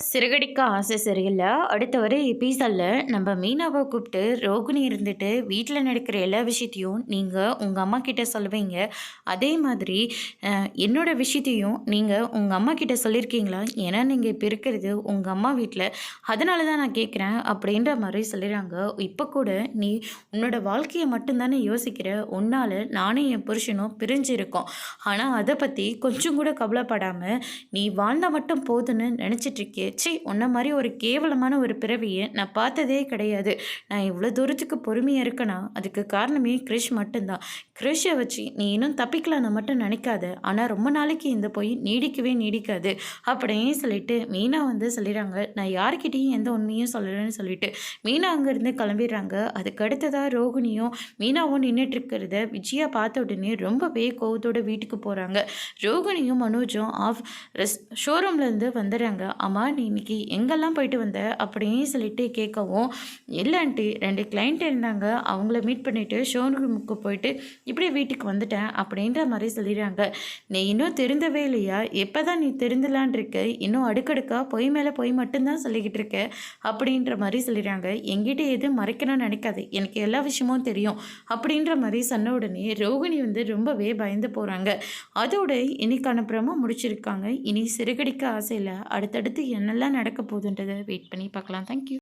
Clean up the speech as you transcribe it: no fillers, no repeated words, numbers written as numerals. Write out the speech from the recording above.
சிறகடிக்க ஆசை சரியில்ல. அடுத்த வர எபிசோட்ல நம்ம மீனாவ கூப்பிட்டு ரோகிணி இருந்துட்டு வீட்டில் நடக்கிற எல்லா விஷயத்தையும் நீங்கள் உங்கள் அம்மா கிட்ட சொல்லுவீங்க. அதே மாதிரி என்னோட விஷயத்தையும் நீங்கள் உங்கள் அம்மா கிட்ட சொல்லியிருக்கீங்களா? ஏன்னா நீங்கள் இப்போ இருக்கிறது உங்கள் அம்மா வீட்டில். அதனால தான் நான் கேட்குறேன் அப்படின்ற மாதிரி சொல்லிடுறாங்க. இப்போ கூட நீ உன்னோட வாழ்க்கையை மட்டும்தானே யோசிக்கிற. உன்னால் நானும் என் புருஷனும் பிரிஞ்சிருக்கோம். ஆனால் அதை பற்றி கொஞ்சம் கூட கவலைப்படாமல் நீ வாழ்ந்தால் மட்டும் போதுன்னு நினச்சிட்ருக்கே. ச்சீ! உன்ன மாதிரி ஒரு கேவலமான ஒரு பிறவியை நான் பார்த்ததே கிடையாது. நான் இவ்வளோ தூரத்துக்கு பொறுமையாக இருக்கேனா அதுக்கு காரணமே கிரிஷ் மட்டும்தான். கிரிஷை வச்சு நீ இன்னும் தப்பிக்கலான்னு மட்டும் நினைக்காத. ஆனால் ரொம்ப நாளைக்கு இந்த போய் நீடிக்கவே நீடிக்காது அப்படின்னு சொல்லிட்டு மீனா வந்து சொல்லிடுறாங்க. நான் யார்கிட்டையும் எந்த உண்மையும் சொல்லலைன்னு சொல்லிட்டு மீனா அங்கேருந்து கிளம்பிடுறாங்க. அதுக்கு அடுத்ததாக ரோகிணியும் மீனாவும் நின்றுட்டு இருக்கிறத விஜயா பார்த்த உடனே ரொம்பவே கோவத்தோட வீட்டுக்கு போகிறாங்க. ரோகிணியும் மனோஜும் ஷோரூம்லேருந்து வந்துடுறாங்க. அம்மா நீ இன்னைக்கு எங்கெல்லாம் போயிட்டு வந்த அப்படின்னு சொல்லிட்டு கேட்கவும், இல்லைன்ட்டு 2 கிளைண்ட் இருந்தாங்க, அவங்கள மீட் பண்ணிவிட்டு ஷோரூமுக்கு போயிட்டு இப்படி வீட்டுக்கு வந்துட்டேன் அப்படின்ற மாதிரி சொல்லிடுறாங்க. நீ இன்னும் திருந்தவே இல்லையா? எப்போ தான் நீ திருந்தலான் இருக்க? இன்னும் அடுக்கடுக்கா பொய் மேலே பொய் மட்டும்தான் சொல்லிக்கிட்டு இருக்க அப்படின்ற மாதிரி சொல்லிடுறாங்க. எங்கிட்ட எதுவும் மறைக்கணும்னு நினைக்காது, எனக்கு எல்லா விஷயமும் தெரியும் அப்படின்ற மாதிரி சொன்ன உடனே ரோகிணி வந்து ரொம்பவே பயந்து போகிறாங்க. அதோட இன்னைக்கான ப்ரோமோ முடிச்சிருக்காங்க. இனி சிறுகடிக்க ஆசை இல்லை. அடுத்தடுத்து என்னெல்லாம் நடக்க போகுதுன்றதை வெயிட் பண்ணி பார்க்கலாம். தேங்க்யூ.